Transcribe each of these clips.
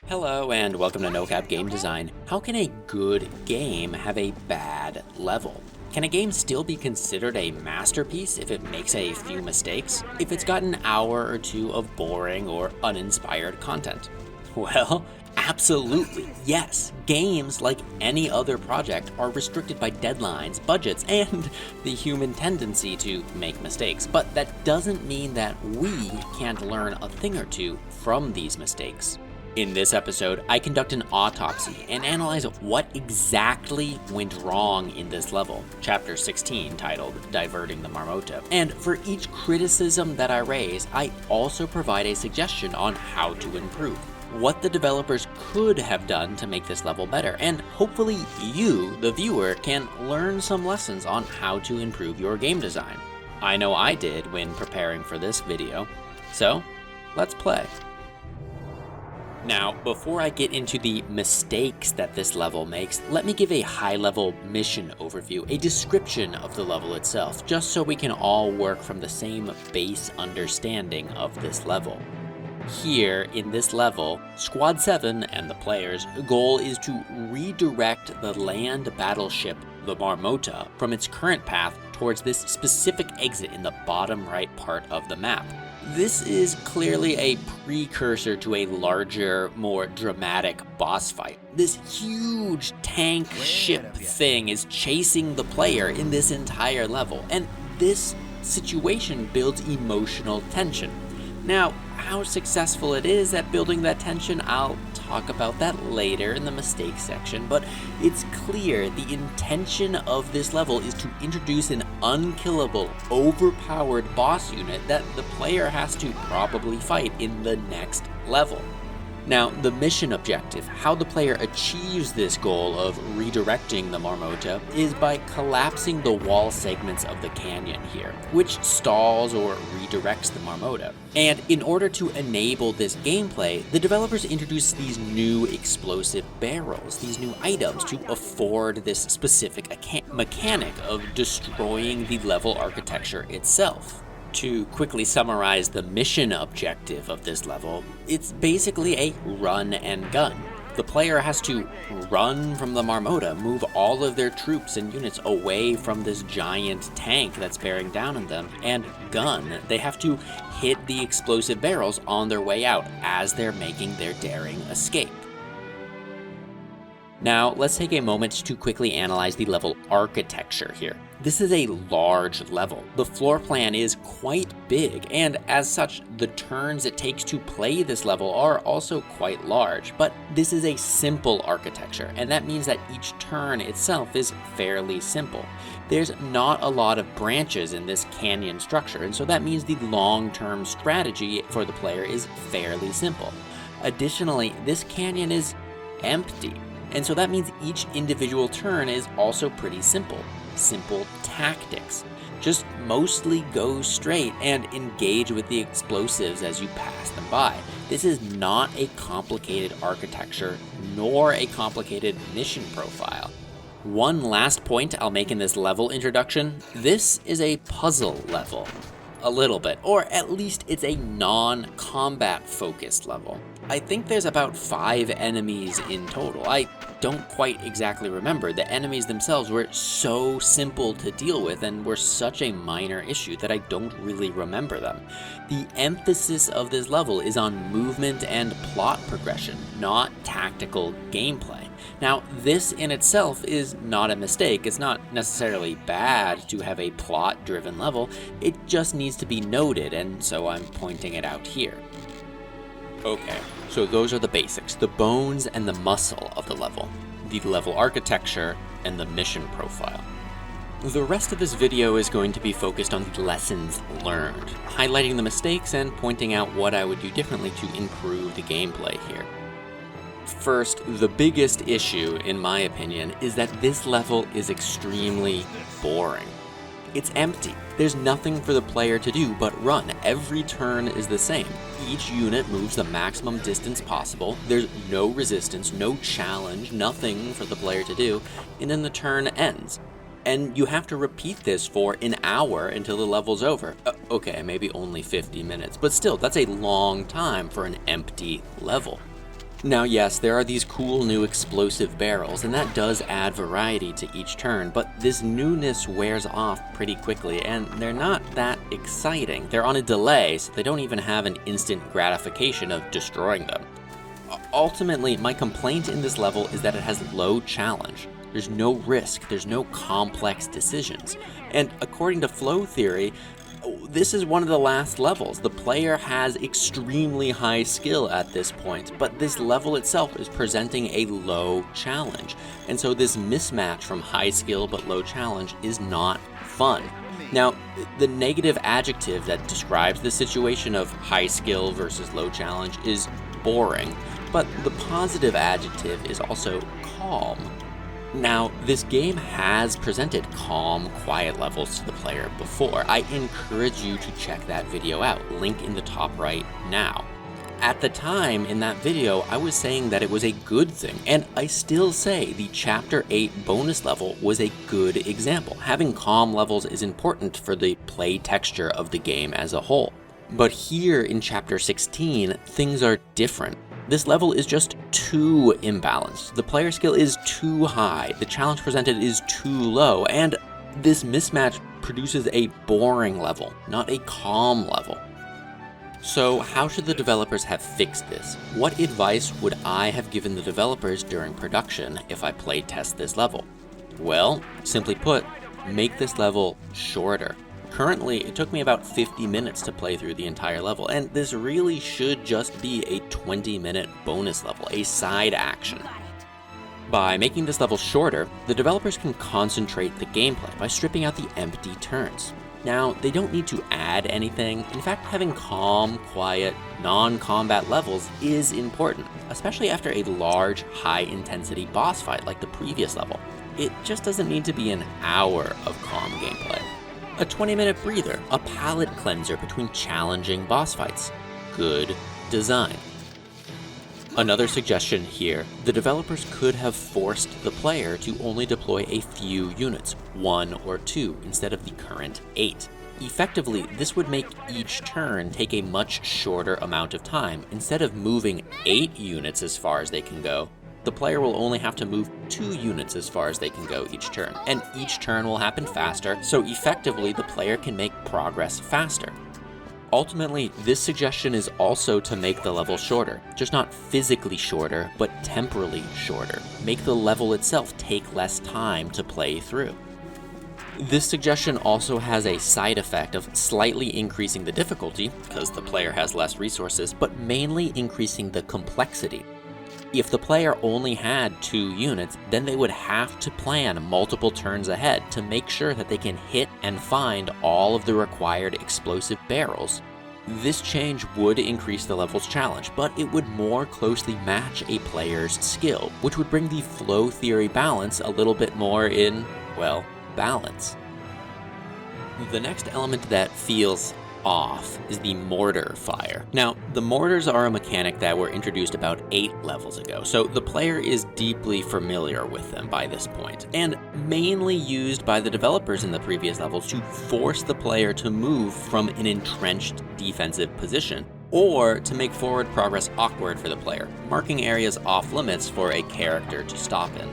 Hello and welcome to Nocab Game Design. How can a good game have a bad level? Can a game still be considered a masterpiece if it makes a few mistakes? If it's got an hour or two of boring or uninspired content? Well, absolutely, yes. Games, like any other project, are restricted by deadlines, budgets, and the human tendency to make mistakes. But that doesn't mean that we can't learn a thing or two from these mistakes. In this episode, I conduct an autopsy and analyze what exactly went wrong in this level, Chapter 16, titled Diverting the Marmota. And for each criticism that I raise, I also provide a suggestion on how to improve, what the developers could have done to make this level better, and hopefully you, the viewer, can learn some lessons on how to improve your game design. I know I did when preparing for this video, so let's play. Now, before I get into the mistakes that this level makes, let me give a high-level mission overview, a description of the level itself, just so we can all work from the same base understanding of this level. Here, in this level, Squad 7 and the players' goal is to redirect the land battleship, the Marmota, from its current path towards this specific exit in the bottom right part of the map. This is clearly a precursor to a larger, more dramatic boss fight. This huge tank ship thing is chasing the player in this entire level, and this situation builds emotional tension. Now, how successful it is at building that tension, I'll talk about that later in the mistakes section, but it's clear the intention of this level is to introduce an unkillable, overpowered boss unit that the player has to probably fight in the next level. Now, the mission objective, how the player achieves this goal of redirecting the Marmota, is by collapsing the wall segments of the canyon here, which stalls or redirects the Marmota. And in order to enable this gameplay, the developers introduced these new explosive barrels, these new items to afford this specific mechanic of destroying the level architecture itself. To quickly summarize the mission objective of this level, it's basically a run and gun. The player has to run from the Marmota, move all of their troops and units away from this giant tank that's bearing down on them, and gun. They have to hit the explosive barrels on their way out as they're making their daring escape. Now, let's take a moment to quickly analyze the level architecture here. This is a large level. The floor plan is quite big, and as such, the turns it takes to play this level are also quite large. But this is a simple architecture, and that means that each turn itself is fairly simple. There's not a lot of branches in this canyon structure, and so that means the long-term strategy for the player is fairly simple. Additionally, this canyon is empty. And so that means each individual turn is also pretty simple. Simple tactics. Just mostly go straight and engage with the explosives as you pass them by. This is not a complicated architecture, nor a complicated mission profile. One last point I'll make in this level introduction, this is a puzzle level. A little bit, or at least it's a non-combat focused level. I think there's about 5 enemies in total. I don't quite exactly remember. The enemies themselves were so simple to deal with and were such a minor issue that I don't really remember them. The emphasis of this level is on movement and plot progression, not tactical gameplay. Now, this in itself is not a mistake. It's not necessarily bad to have a plot-driven level. It just needs to be noted, and so I'm pointing it out here. Okay, so those are the basics, the bones and the muscle of the level architecture, and the mission profile. The rest of this video is going to be focused on the lessons learned, highlighting the mistakes and pointing out what I would do differently to improve the gameplay here. First, the biggest issue, in my opinion, is that this level is extremely boring. It's empty. There's nothing for the player to do but run. Every turn is the same. Each unit moves the maximum distance possible. There's no resistance, no challenge, nothing for the player to do, and then the turn ends. And you have to repeat this for an hour until the level's over. Okay, maybe only 50 minutes, but still, that's a long time for an empty level. Now yes, there are these cool new explosive barrels, and that does add variety to each turn, but this newness wears off pretty quickly, and they're not that exciting. They're on a delay, so they don't even have an instant gratification of destroying them. Ultimately, my complaint in this level is that it has low challenge. There's no risk, there's no complex decisions, and according to flow theory, this is one of the last levels. The player has extremely high skill at this point, but this level itself is presenting a low challenge. And so this mismatch from high skill but low challenge is not fun. Now, the negative adjective that describes the situation of high skill versus low challenge is boring, but the positive adjective is also calm. Now, this game has presented calm, quiet levels to the player before. I encourage you to check that video out, link in the top right now. At the time in that video, I was saying that it was a good thing, and I still say the Chapter 8 bonus level was a good example. Having calm levels is important for the play texture of the game as a whole. But here in Chapter 16, things are different. This level is just too imbalanced. The player skill is too high, the challenge presented is too low, and this mismatch produces a boring level, not a calm level. So how should the developers have fixed this? What advice would I have given the developers during production if I play test this level? Well, simply put, make this level shorter. Currently, it took me about 50 minutes to play through the entire level, and this really should just be a 20-minute bonus level, a side action. By making this level shorter, the developers can concentrate the gameplay by stripping out the empty turns. Now, they don't need to add anything. In fact, having calm, quiet, non-combat levels is important, especially after a large, high-intensity boss fight like the previous level. It just doesn't need to be an hour of calm gameplay. A 20-minute breather, a palate cleanser between challenging boss fights. Good design. Another suggestion here, the developers could have forced the player to only deploy a few units, 1 or 2, instead of the current 8. Effectively, this would make each turn take a much shorter amount of time. Instead of moving 8 units as far as they can go, the player will only have to move 2 units as far as they can go each turn, and each turn will happen faster, so effectively the player can make progress faster. Ultimately, this suggestion is also to make the level shorter, just not physically shorter, but temporally shorter. Make the level itself take less time to play through. This suggestion also has a side effect of slightly increasing the difficulty, because the player has less resources, but mainly increasing the complexity. If the player only had 2 units, then they would have to plan multiple turns ahead to make sure that they can hit and find all of the required explosive barrels. This change would increase the level's challenge, but it would more closely match a player's skill, which would bring the flow theory balance a little bit more in, well, balance. The next element that feels off is the mortar fire. Now, the mortars are a mechanic that were introduced about 8 levels ago, so the player is deeply familiar with them by this point, and mainly used by the developers in the previous levels to force the player to move from an entrenched defensive position, or to make forward progress awkward for the player, marking areas off limits for a character to stop in.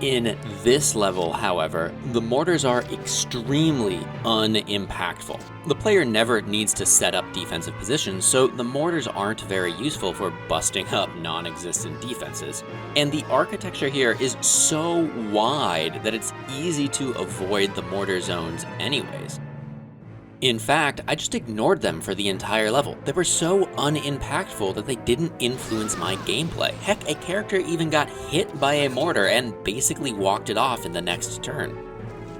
In this level, however, the mortars are extremely unimpactful. The player never needs to set up defensive positions, so the mortars aren't very useful for busting up non-existent defenses. And the architecture here is so wide that it's easy to avoid the mortar zones anyways. In fact, I just ignored them for the entire level. They were so unimpactful that they didn't influence my gameplay. Heck, a character even got hit by a mortar and basically walked it off in the next turn.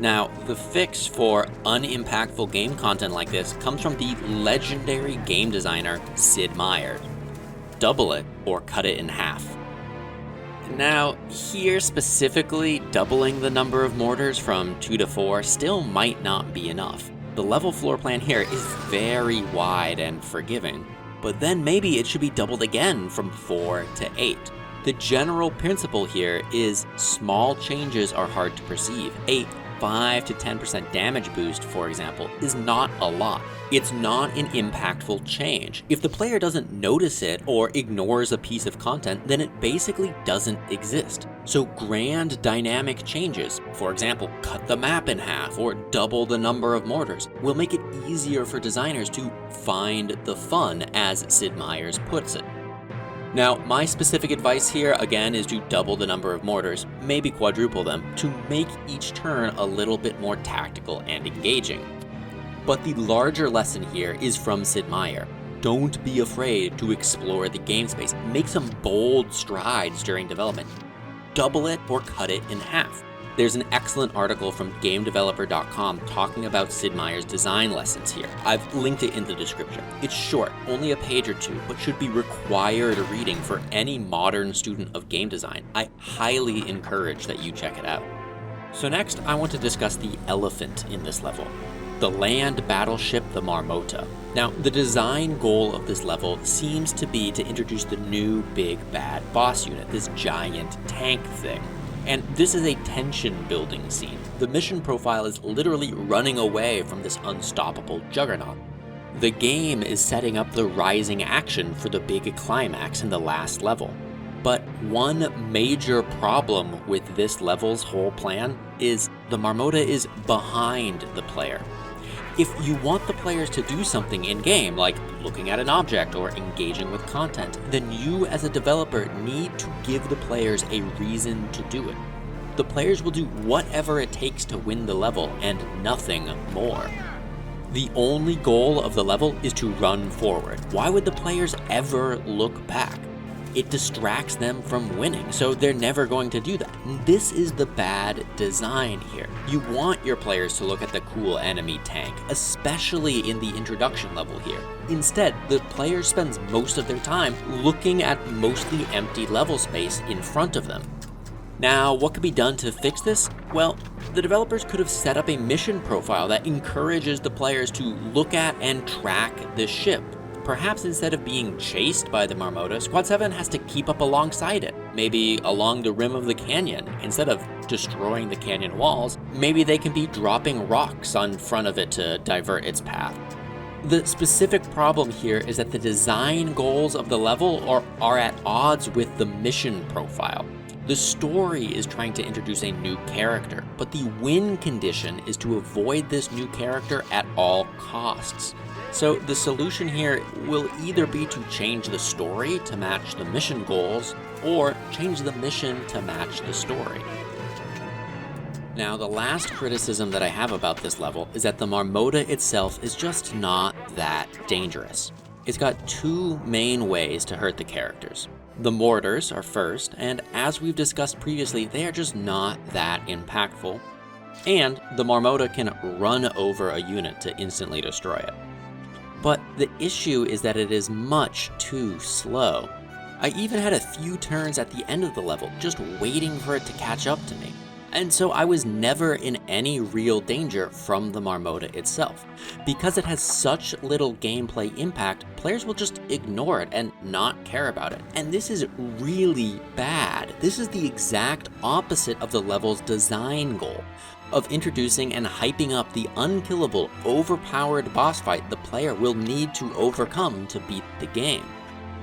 Now, the fix for unimpactful game content like this comes from the legendary game designer Sid Meier. Double it or cut it in half. Now, here specifically, doubling the number of mortars from 2 to 4 still might not be enough. The level floor plan here is very wide and forgiving, but then maybe it should be doubled again from 4 to 8. The general principle here is small changes are hard to perceive. A 5 to 10% damage boost, for example, is not a lot. It's not an impactful change. If the player doesn't notice it or ignores a piece of content, then it basically doesn't exist. So grand dynamic changes, for example, cut the map in half or double the number of mortars, will make it easier for designers to find the fun, as Sid Meier's puts it. Now, my specific advice here, again, is to double the number of mortars, maybe quadruple them, to make each turn a little bit more tactical and engaging. But the larger lesson here is from Sid Meier. Don't be afraid to explore the game space. Make some bold strides during development. Double it or cut it in half. There's an excellent article from GameDeveloper.com talking about Sid Meier's design lessons here. I've linked it in the description. It's short, only a page or two, but should be required reading for any modern student of game design. I highly encourage that you check it out. So next, I want to discuss the elephant in this level, the land battleship, the Marmota. Now, the design goal of this level seems to be to introduce the new big bad boss unit, this giant tank thing. And this is a tension-building scene. The mission profile is literally running away from this unstoppable juggernaut. The game is setting up the rising action for the big climax in the last level. But one major problem with this level's whole plan is the Marmota is behind the player. If you want the players to do something in-game, like looking at an object or engaging with content, then you as a developer need to give the players a reason to do it. The players will do whatever it takes to win the level and nothing more. The only goal of the level is to run forward. Why would the players ever look back? It distracts them from winning, so they're never going to do that. This is the bad design here. You want your players to look at the cool enemy tank, especially in the introduction level here. Instead, the player spends most of their time looking at mostly empty level space in front of them. Now, what could be done to fix this? Well, the developers could have set up a mission profile that encourages the players to look at and track the ship. Perhaps instead of being chased by the Marmota, Squad 7 has to keep up alongside it, maybe along the rim of the canyon. Instead of destroying the canyon walls, maybe they can be dropping rocks on front of it to divert its path. The specific problem here is that the design goals of the level are at odds with the mission profile. The story is trying to introduce a new character, but the win condition is to avoid this new character at all costs. So the solution here will either be to change the story to match the mission goals, or change the mission to match the story. Now, the last criticism that I have about this level is that the Marmota itself is just not that dangerous. It's got two main ways to hurt the characters. The mortars are first, and as we've discussed previously, they are just not that impactful. And the Marmota can run over a unit to instantly destroy it. But the issue is that it is much too slow. I even had a few turns at the end of the level just waiting for it to catch up to me. And so I was never in any real danger from the Marmota itself. Because it has such little gameplay impact, players will just ignore it and not care about it. And this is really bad. This is the exact opposite of the level's design goal, of introducing and hyping up the unkillable, overpowered boss fight the player will need to overcome to beat the game.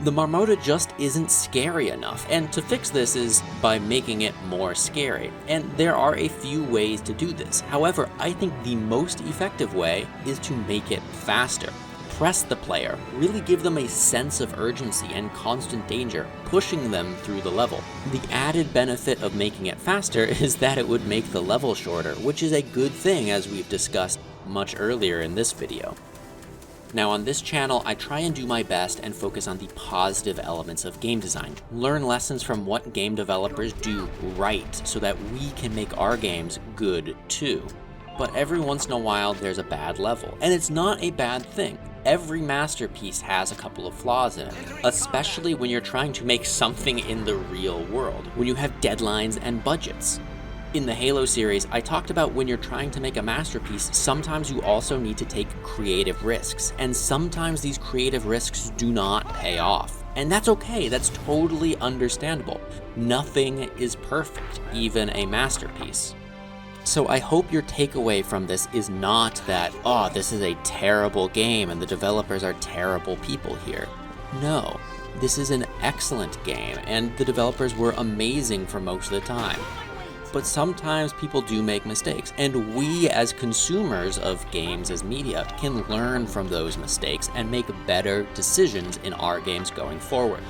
The Marmota just isn't scary enough, and to fix this is by making it more scary. And there are a few ways to do this. However, I think the most effective way is to make it faster. Press the player, really give them a sense of urgency and constant danger, pushing them through the level. The added benefit of making it faster is that it would make the level shorter, which is a good thing as we've discussed much earlier in this video. Now on this channel, I try and do my best and focus on the positive elements of game design. Learn lessons from what game developers do right so that we can make our games good too. But every once in a while there's a bad level, and it's not a bad thing. Every masterpiece has a couple of flaws in it, especially when you're trying to make something in the real world, when you have deadlines and budgets. In the Halo series, I talked about when you're trying to make a masterpiece, sometimes you also need to take creative risks, and sometimes these creative risks do not pay off. And that's okay, that's totally understandable. Nothing is perfect, even a masterpiece. So I hope your takeaway from this is not that, oh, this is a terrible game and the developers are terrible people here. No, this is an excellent game and the developers were amazing for most of the time. But sometimes people do make mistakes, and we as consumers of games as media can learn from those mistakes and make better decisions in our games going forward.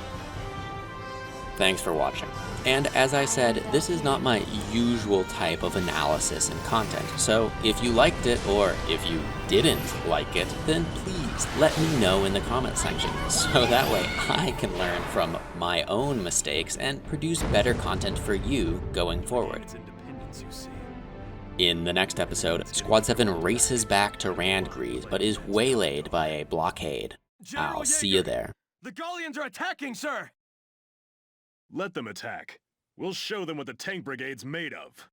Thanks for watching. And as I said, this is not my usual type of analysis and content, so if you liked it or if you didn't like it, then please let me know in the comment section, so that way I can learn from my own mistakes and produce better content for you going forward. In the next episode, Squad 7 races back to Randgreed, but is waylaid by a blockade. I'll see you there. The Gallians are attacking, sir! Let them attack. We'll show them what the tank brigade's made of.